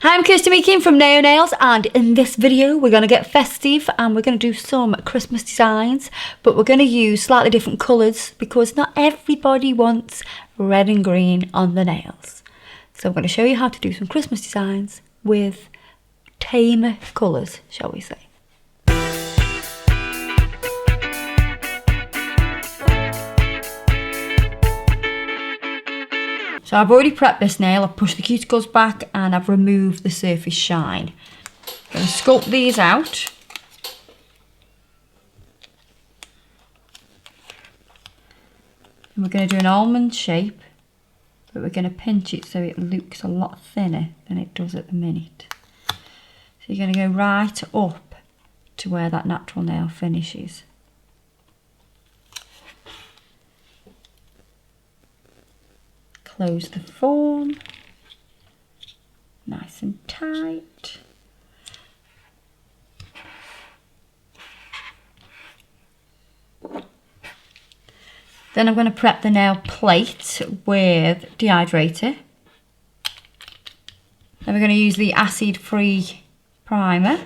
Hi, I'm Kirsty Meakin from Neo Nails, and in this video we're going to get festive and we're going to do some Christmas designs, but we're going to use slightly different colours because not everybody wants red and green on the nails. So I'm going to show you how to do some Christmas designs with tame colours, shall we say. So I've already prepped this nail, I've pushed the cuticles back and I've removed the surface shine. I'm going to sculpt these out. And we're going to do an almond shape, but we're going to pinch it so it looks a lot thinner than it does at the minute. So you're going to go right up to where that natural nail finishes. Close the form, nice and tight. Then I'm going to prep the nail plate with dehydrator. Then we're going to use the acid-free primer.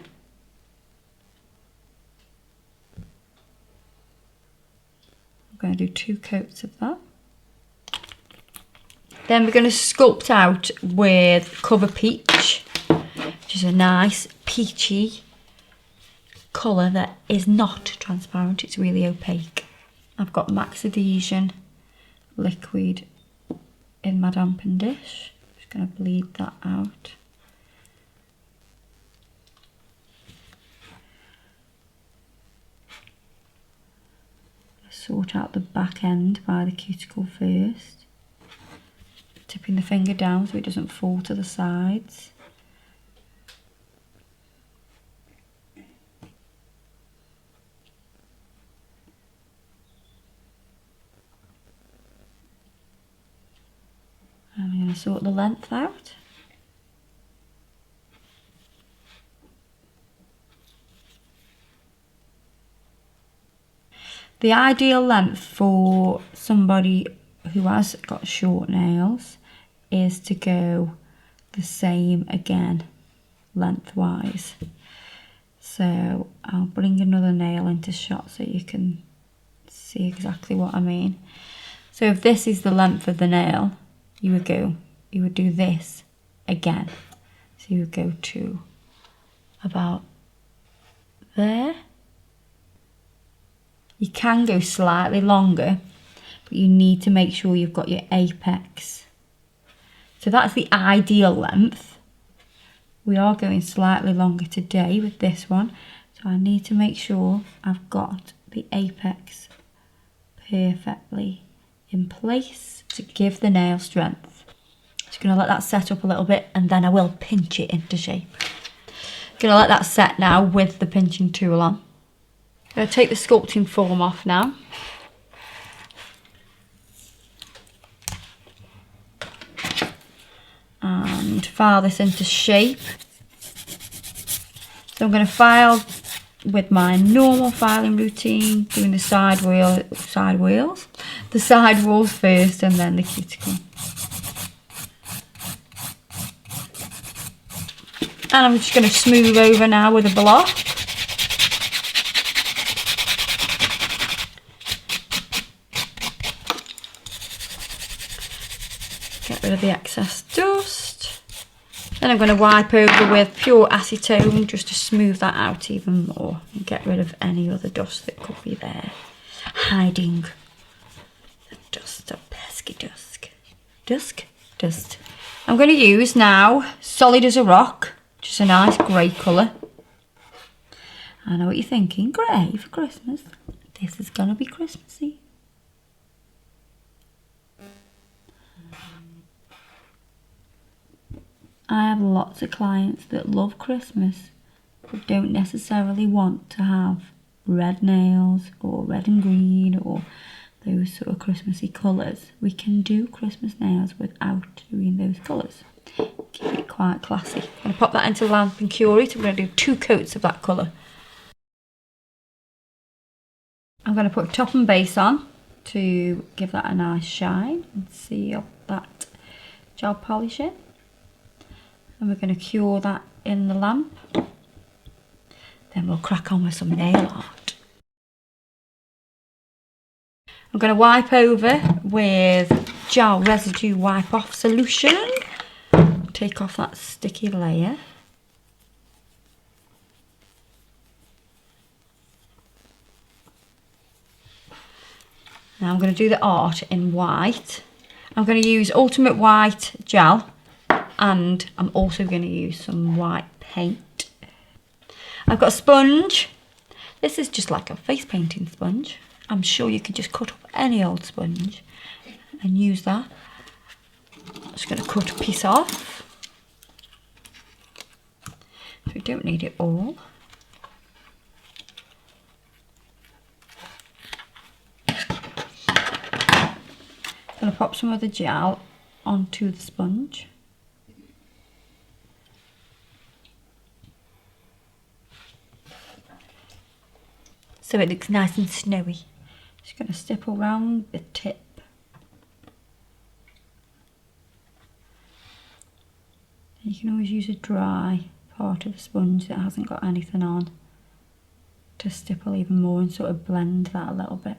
I'm going to do 2 coats of that. Then we're going to sculpt out with Cover Peach, which is a nice peachy colour that is not transparent, it's really opaque. I've got Max Adhesion liquid in my dampen dish. Just going to bleed that out. Sort out the back end by the cuticle first. Tipping the finger down so it doesn't fall to the sides. And I'm going to sort the length out. The ideal length for somebody who has got short nails is to go the same again lengthwise. So I'll bring another nail into shot so you can see exactly what I mean. So if this is the length of the nail, you would do this again. So you would go to about there. You can go slightly longer, but you need to make sure you've got your apex. So that's the ideal length. We are going slightly longer today with this one, so I need to make sure I've got the apex perfectly in place to give the nail strength. Just going to let that set up a little bit and then I will pinch it into shape. Going to let that set now with the pinching tool on. I'm going to take the sculpting form off now. And file this into shape. So I'm going to file with my normal filing routine, doing the side walls first and then the cuticle. And I'm just going to smooth over now with a block. Get rid of the excess dust. Then I'm going to wipe over with pure acetone just to smooth that out even more and get rid of any other dust that could be there, hiding the dust of pesky dust. I'm going to use now Solid as a Rock, which is a nice grey colour. I know what you're thinking, grey for Christmas. This is going to be Christmassy. I have lots of clients that love Christmas but don't necessarily want to have red nails or red and green or those sort of Christmassy colours. We can do Christmas nails without doing those colours. Keep it quite classy. I'm going to pop that into Lamp and Curate. I'm going to do 2 coats of that colour. I'm going to put top and base on to give that a nice shine and seal that gel polish in. And we're going to cure that in the lamp. Then we'll crack on with some nail art. I'm going to wipe over with gel residue wipe off solution. Take off that sticky layer. Now I'm going to do the art in white. I'm going to use Ultimate White gel, and I'm also going to use some white paint. I've got a sponge. This is just like a face painting sponge. I'm sure you could just cut up any old sponge and use that. I'm just going to cut a piece off. So we don't need it all. I'm going to pop some of the gel onto the sponge. So it looks nice and snowy. Just going to stipple around the tip. You can always use a dry part of the sponge that hasn't got anything on to stipple even more and sort of blend that a little bit.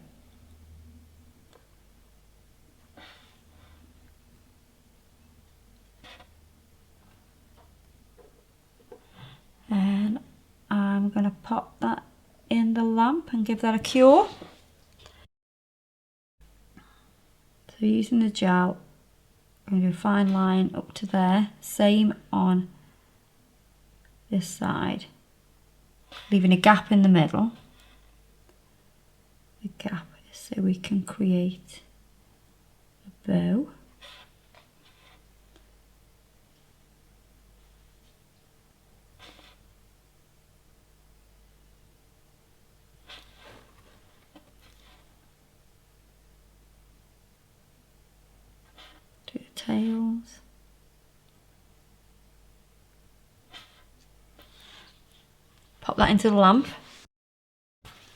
And I'm going to pop that in the lamp and give that a cure. So using the gel, I'm going to do a fine line up to there, same on this side, leaving a gap in the middle. The gap is so we can create a bow. Do the tails. Pop that into the lamp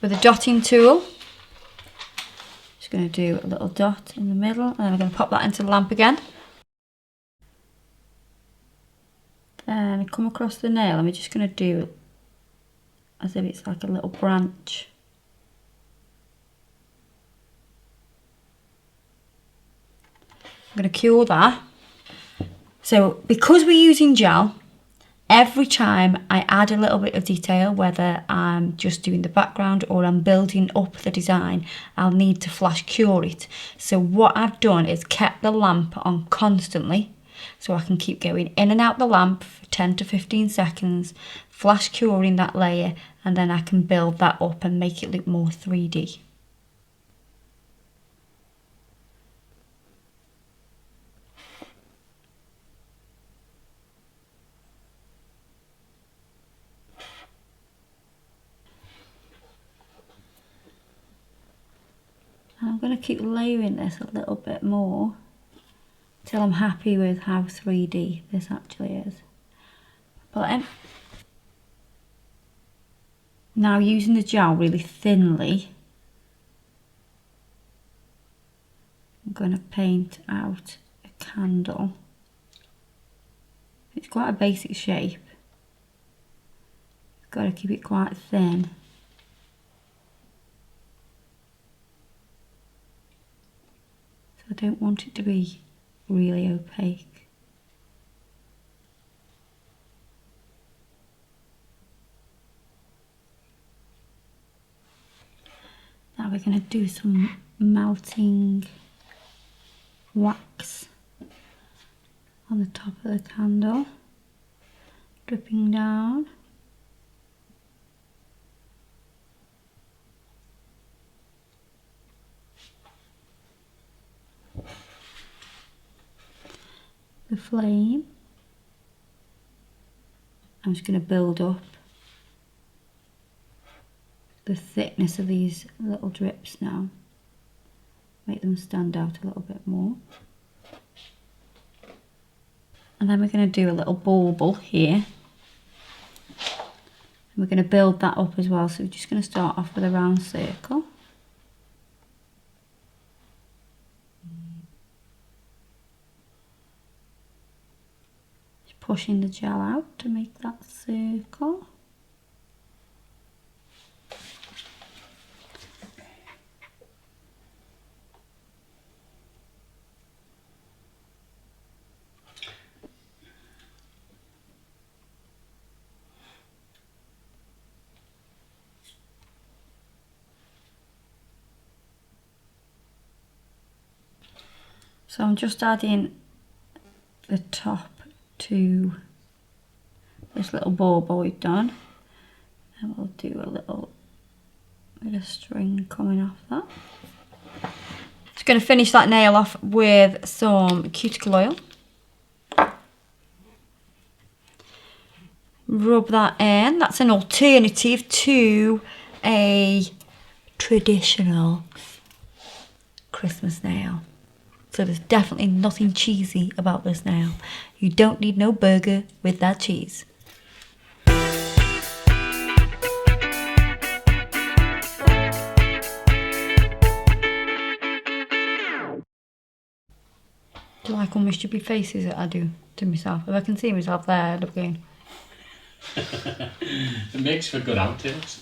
with a dotting tool. Just going to do a little dot in the middle, and then I'm going to pop that into the lamp again. Then come across the nail, and we're just going to do as if it's like a little branch. I'm going to cure that. So because we're using gel, every time I add a little bit of detail, whether I'm just doing the background or I'm building up the design, I'll need to flash cure it. So what I've done is kept the lamp on constantly, so I can keep going in and out the lamp for 10 to 15 seconds, flash curing that layer, and then I can build that up and make it look more 3D. I'm going to keep layering this a little bit more till I'm happy with how 3D this actually is. But now using the gel really thinly, I'm going to paint out a candle. It's quite a basic shape. Got to keep it quite thin. I don't want it to be really opaque. Now we're going to do some melting wax on the top of the candle, dripping down. The flame. I'm just going to build up the thickness of these little drips now, make them stand out a little bit more. And then we're going to do a little bauble here, and we're going to build that up as well. So we're just going to start off with a round circle. pushing the gel out to make that circle. So I'm just adding the top to this little bauble we've done, and we'll do a little bit of string coming off that. Just going to finish that nail off with some cuticle oil. Rub that in. That's an alternative to a traditional Christmas nail. So there's definitely nothing cheesy about this nail. You don't need no burger with that cheese. Do you like all my stupid faces that I do to myself? If I can see myself there, I'd have going. It makes for good outtakes.